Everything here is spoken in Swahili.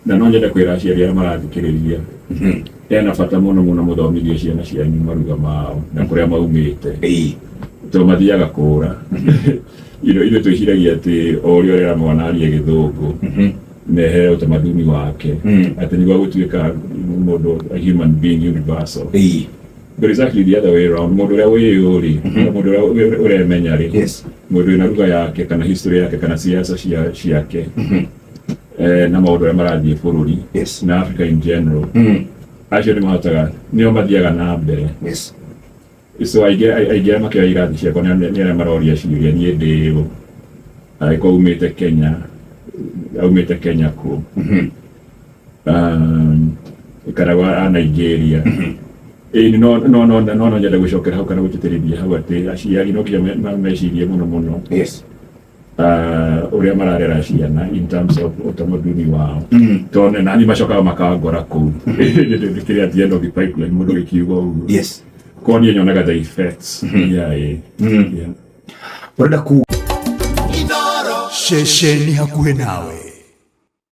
na no nyenda kwira aciari aria marathikiriria ena bata muno muthomithie ciana cianyu maruga mao na kuria maumite to mathiaga kura ile twiciragia ati orio rera mwana arie githungu nehe utamaduni wake ati ni gũtuĩka mũndũ a human being universal but it's actually the other way around. Mũndũ ũrĩa wĩ yũri mũndũ ũrĩa ũremenya rĩ mũndũ wĩna ruga yake kana history yake kana siasa ciake na maũndũ arĩa marathiĩ bũrũri na Africa in general acio nĩ mahotaga nĩo mathiaga na mbere so aingĩ makĩoya irathi ciakwa nĩ arĩa maroria ciũria niĩ ndĩ angĩkorwo aumĩte Kenya kũ kana a Nigeria no nyenda gũcokera hau kana gũtĩtĩrithia hau atĩ aciari no nginya mecirie mũno ũrĩa mararera ciana in terms of utamaduni wao tondũ nani macokaga makangora kũu kĩrĩa at the end of the pipeline mũndũ gĩkiuga ũguo ko niĩ nyonaga the effects urenda ku Inooro Shesheni hakuhĩ nawe.